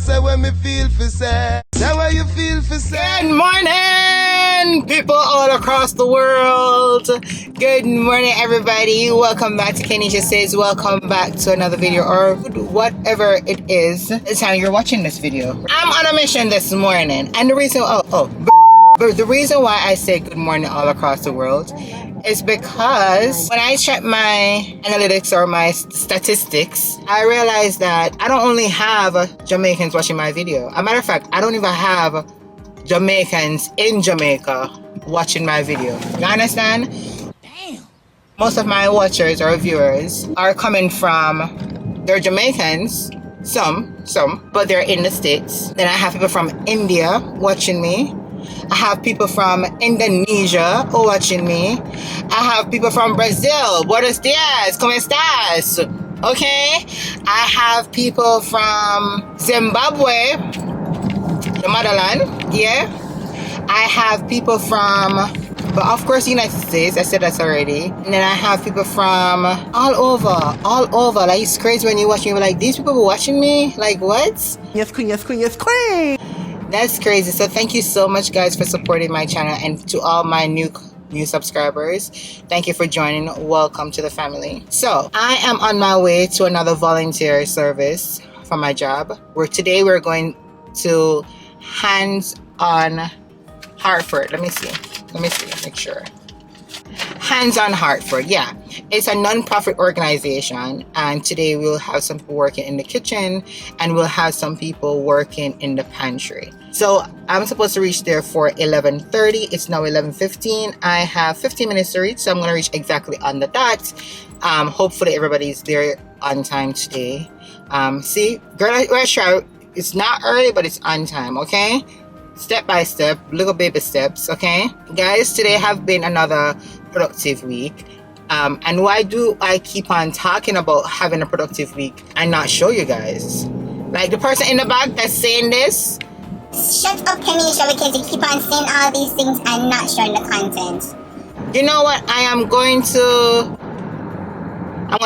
say when me feel for say. Say what you feel for say. Good morning, people all across the world. Good morning, everybody. Welcome back to KeneishaSays. Welcome back to another video, or whatever it is the time you're watching this video. I'm on a mission this morning, and the reason the reason why I say good morning all across the world is because when I check my analytics or my statistics, I realize that I don't only have Jamaicans watching my video. As a matter of fact, I don't even have Jamaicans in Jamaica watching my video. You understand? Damn. Most of my watchers or viewers are coming from, they're Jamaicans, some, but they're in the States. Then I have people from India watching me. I have people from Indonesia watching me. I have people from Brazil. Buenos dias, ¿cómo estás? Okay. I have people from Zimbabwe, the motherland. Yeah. I have people from, but of course, United States. I said that already. And then I have people from all over. Like, it's crazy when you watch me. You're like, these people were watching me. Like, what? Yes, queen. Yes, queen. Yes, queen. That's crazy. So thank you so much, guys, for supporting my channel, and to all my new subscribers, thank you for joining. Welcome to the family. So I am on my way to another volunteer service for my job, where today we're going to Hands on Hartford. Let me see, make sure. Hands on Hartford, yeah, it's a non-profit organization, and today we'll have some people working in the kitchen, and we'll have some people working in the pantry. So I'm supposed to reach there for 11:30. It's now 11:15. I have 15 minutes to reach, so I'm going to reach exactly on the dot. Hopefully everybody's there on time today. See, girl, let's try. It's not early, but it's on time, okay? Step by step, little baby steps, okay? Guys, today have been another productive week. And why do I keep on talking about having a productive week and not show you guys? Like the person in the back that's saying this, shut up, Keneisha, because you keep on saying all these things and not showing the content. You know what? I want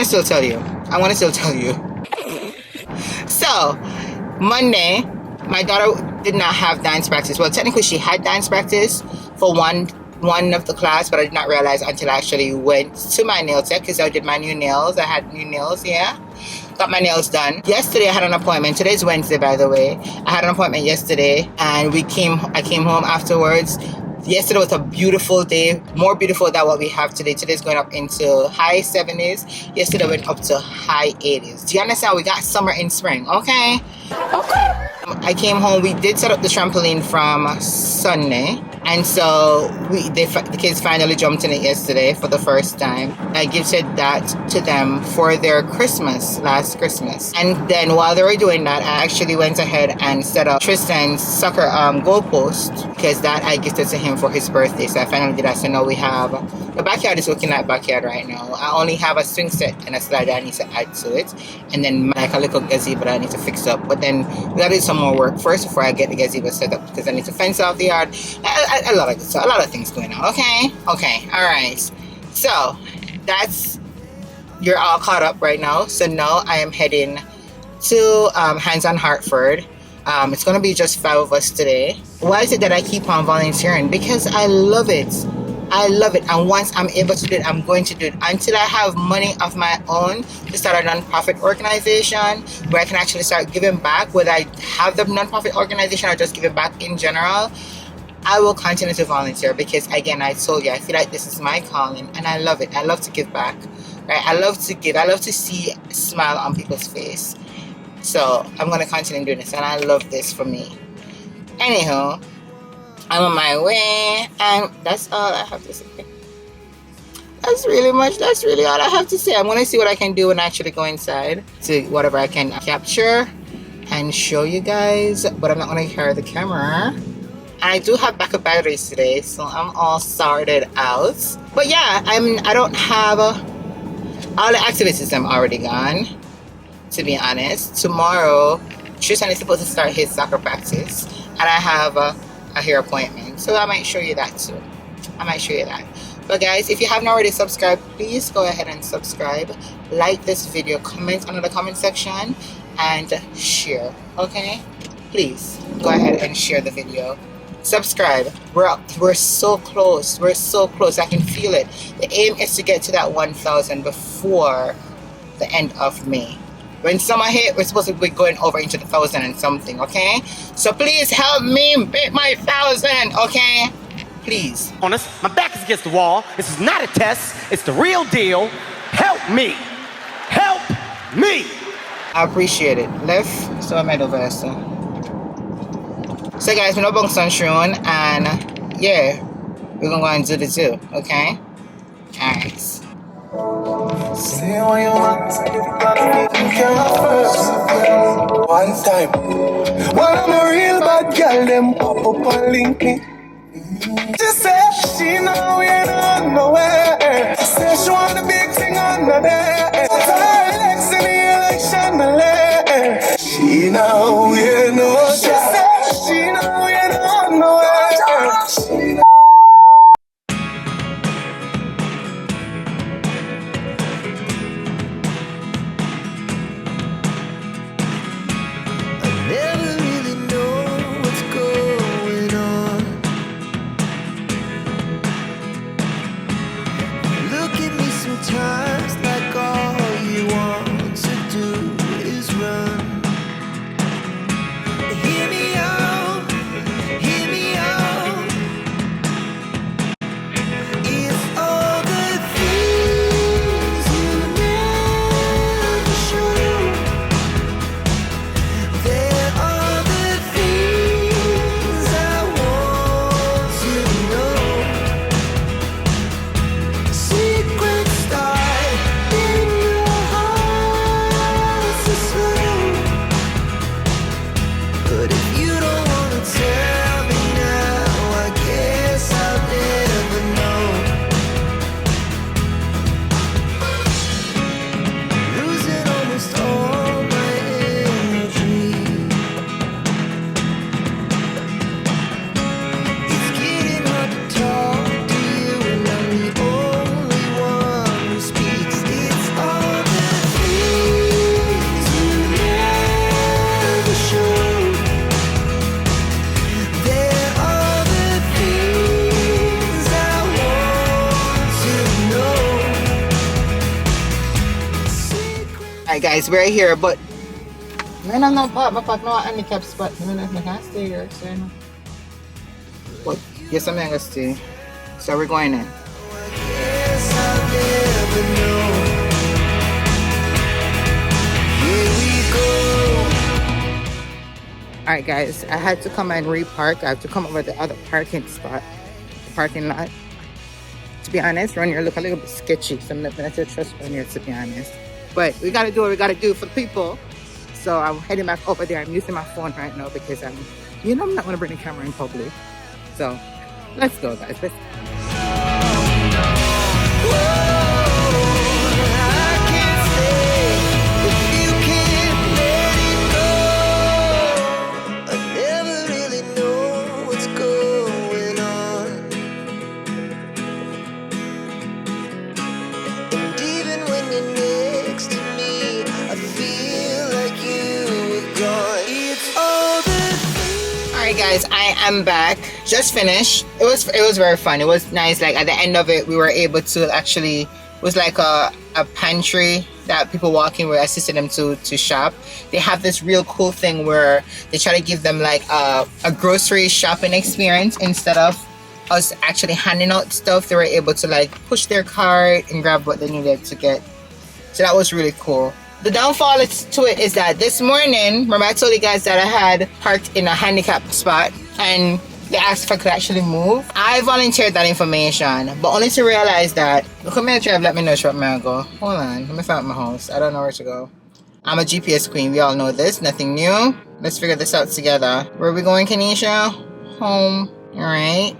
to still tell you. So, Monday, my daughter did not have dance practice. Well, technically she had dance practice for one of the class, but I did not realize until I actually went to my nail tech, because I did my new nails. I had new nails, yeah. Got my nails done. Yesterday I had an appointment. Today's Wednesday, by the way. I had an appointment yesterday, and I came home afterwards. Yesterday was a beautiful day, more beautiful than what we have today. Today's going up into high 70s. Yesterday went up to high 80s. Do you understand? We got summer in spring, okay? Okay. I came home. We did set up the trampoline from Sunday, and so the kids finally jumped in it yesterday for the first time. I gifted that to them for their Christmas, last Christmas. And then while they were doing that, I actually went ahead and set up Tristan's soccer goalpost, because that I gifted to him for his birthday. So I finally did that. So now we have, the backyard is looking like backyard right now. I only have a swing set and a slider I need to add to it, and then like a little gazebo that I need to fix up. But then we gotta do some more work first before I get the gazebo set up, because I need to fence off the yard. A lot of things going on. Okay, all right. So that's, you're all caught up right now. So now I am heading to Hands on Hartford. It's gonna be just 5 of us today. Why is it that I keep on volunteering? Because I love it. And once I'm able to do it, I'm going to do it until I have money of my own to start a non-profit organization where I can actually start giving back, whether I have the non-profit organization or just giving back in general. I will continue to volunteer, because again, I told you, I feel like this is my calling, and I love it. I love to give back, right? I love to give. I love to see a smile on people's face. So I'm going to continue doing this, and I love this for me. Anywho, I'm on my way, and that's all I have to say. That's really all I have to say. I'm going to see what I can do and actually go inside to whatever I can capture and show you guys, but I'm not going to carry the camera. I do have backup batteries today, so I'm all sorted out. But yeah, I don't have all the activities. I'm already gone, to be honest. Tomorrow, Tristan is supposed to start his soccer practice, and I have a hair appointment, so I might show you that too. But guys, if you haven't already subscribed, please go ahead and subscribe, like this video, comment under the comment section, and share. Okay, please go ahead and share the video. Subscribe. We're so close. We're so close. I can feel it. The aim is to get to that 1,000 before the end of May. When summer hit, we're supposed to be going over into the 1,000 and something. Okay, so please help me make my 1,000. Okay, please. Honest, my back is against the wall. This is not a test. It's the real deal. Help me. Help me. I appreciate it. Left, so I made over so. So guys, we know about sunshine, and yeah, we're gonna go and do the two, okay? Alright. Say what you want, first. One time. Well, I'm a real bad girl, them pop up and link me. Just say she know we ain't on nowhere. Say she want the big thing on the day. Lex in the election, my leg. She know we ain't no. She say she know we ain't on nowhere. She know. Never really know what's going on. Look at me sometimes like all you want to do is run. Hear me out, hear me out. It's all the things you never show. There are the things I want to know. Secrets start in your heart so slow. But if you don't wanna tell me now, I guess I'll never know. Losing almost all my energy. It's getting hard to talk to you, and I'm the only one who speaks. It's all the things you never show. There are the things I want to know. Alright guys, we're here, but I don't know about no handicap spot. I can't stay here, so you know. But yes, I'm gonna stay. So we're going in. Guess I'll never know. Here we go. Alright guys, I had to come and repark. I have to come over the other parking spot, parking lot. To be honest, around here look a little bit sketchy, so I'm not gonna trust around here, to be honest. But we gotta do what we gotta do for the people. So I'm heading back over there. I'm using my phone right now because I'm not gonna bring the camera in public. So let's go guys, let's go. Alright guys, I am back. Just finished. It was very fun. It was nice. Like at the end of it, we were able to actually, it was like a pantry that people walking were assisting them to shop. They have this real cool thing where they try to give them like a grocery shopping experience instead of us actually handing out stuff. They were able to like push their cart and grab what they needed to get. So that was really cool. The downfall to it is that this morning, remember I told you guys that I had parked in a handicapped spot and they asked if I could actually move. I volunteered that information, but only to realize that, come here, Trev, let me know where I go. Hold on, let me find my house. I don't know where to go. I'm a GPS queen, we all know this, nothing new. Let's figure this out together. Where are we going, Keneisha? Home, all right.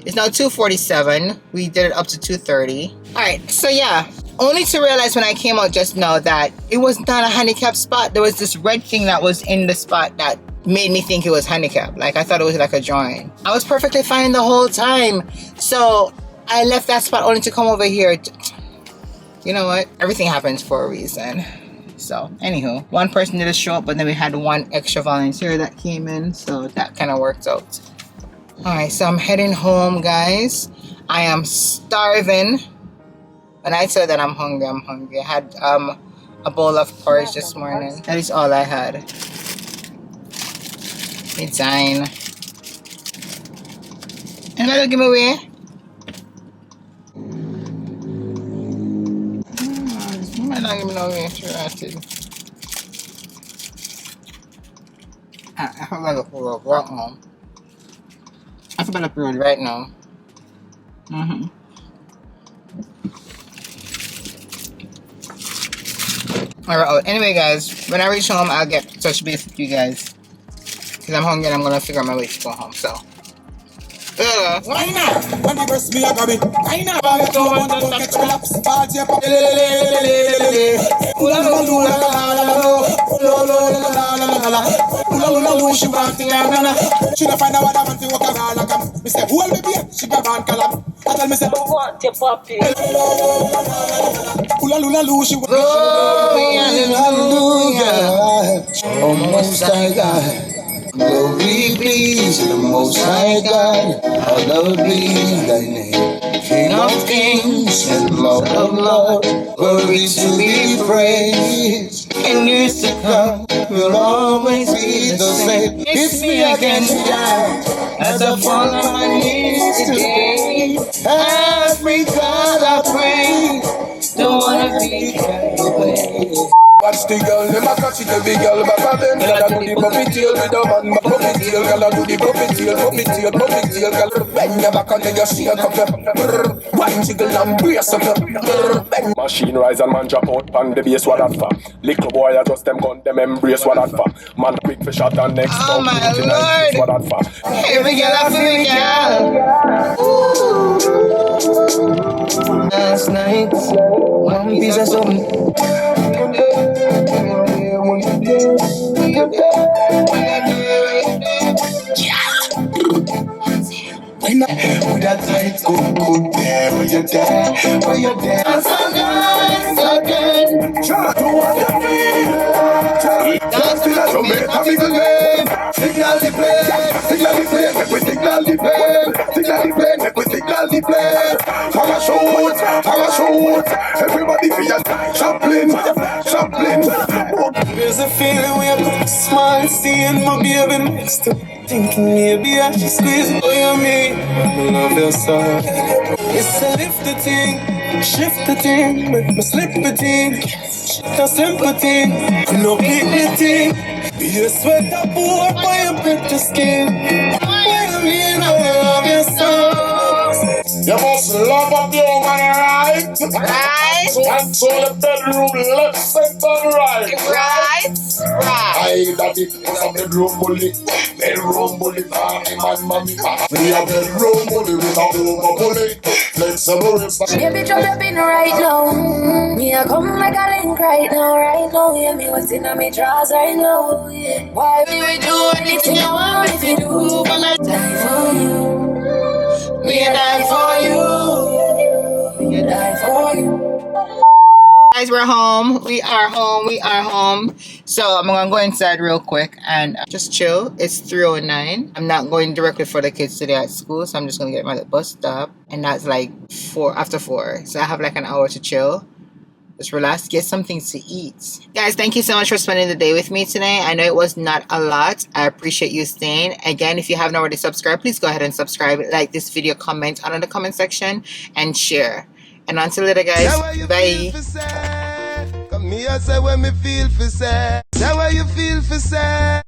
It's now 2:47. We did it up to 2:30. All right, so yeah. Only to realize when I came out just now that it was not a handicapped spot. There was this red thing that was in the spot that made me think it was handicapped. Like I thought it was like a drawing. I was perfectly fine the whole time. So I left that spot only to come over here. You know what? Everything happens for a reason. So anywho, one person didn't show up, but then we had one extra volunteer that came in, so that kind of worked out. All right, so I'm heading home, guys. I am starving. When I said that I'm hungry, I'm hungry. I had a bowl of porridge this morning. That is all I had. It's dying. Another giveaway. You might not even know me interested. I feel like a full of rock now. I feel like a period right now. Alright, anyway guys, when I reach home, I'll get touch base with you guys. Because I'm hungry and I'm gonna figure out my way to go home, so. Why not? When you press me, I got it. Why not? I don't want to touch my laps. Party up. She want to learn. She don't find out what I want to walk around like I'm. Me say, who will be here? She got on column. I tell me, say, who want to pop it? She want hallelujah. Almost I got. Glory be to the Most High God, hallowed be thy name. King of kings and Lord of lords, worthy to be praised. In years to come, will always be the same. It's me against God, as I fall on my knees today. Every God I pray, don't wanna be carried away. Watch the girl, them a catch it, every girl back at them. Girl a do the puppy tail with a man, puppy tail. Girl a do the puppy tail, puppy tail, puppy tail. Girl, bend your back and then you shake up your. One jiggle and brace up your. Machine rise and man drop out on the base, what that for? Little boy adjust them gun, them embrace, what that for? Man quick for shot and next oh my Lord, what that for? Every girl a free girl. Last night, one piece of something. With that tight good there, where you there, where you there. And so nice again. Try to what you feel. That's the Jamaican big game. Signal the plane, signal the plane, make we signal the plane, signal the plane, make we signal the plane. Parachute, everybody feel Chaplin. There's a feeling we have got a smile, seeing my baby next to me. Thinking maybe I should squeeze it for me. I love your song. It's a lift the thing, shift the thing, make me slip the thing. Shift the sympathy, no dignity. Be a sweater poor by your pretty skin. Why you mean I love your song? You must love up your man right. And so the bedroom left, center, right. I that it was a bedroom bully. Bedroom bully, mommy. We a bedroom bully with a over bully. Let's celebrate. Baby, drop your pin right now. Me a come like a link right now. Yeah, me what's in my drawers right now. Yeah. Why we do anything I want if you do? I'ma die for you. Me a die for you. Me a die for you. Guys, we're home. We are home. So I'm gonna go inside real quick and just chill. It's 3:09. I'm not going directly for the kids today at school, so I'm just gonna get my bus stop, and that's like after 4. So I have like an hour to chill. Just relax, get something to eat. Guys, thank you so much for spending the day with me today. I know it was not a lot. I appreciate you staying. Again, if you haven't already subscribed, please go ahead and subscribe. Like this video, comment on in the comment section, and share. And until later, guys, bye. Come here, say when me feel for sad. Say what you feel for sad.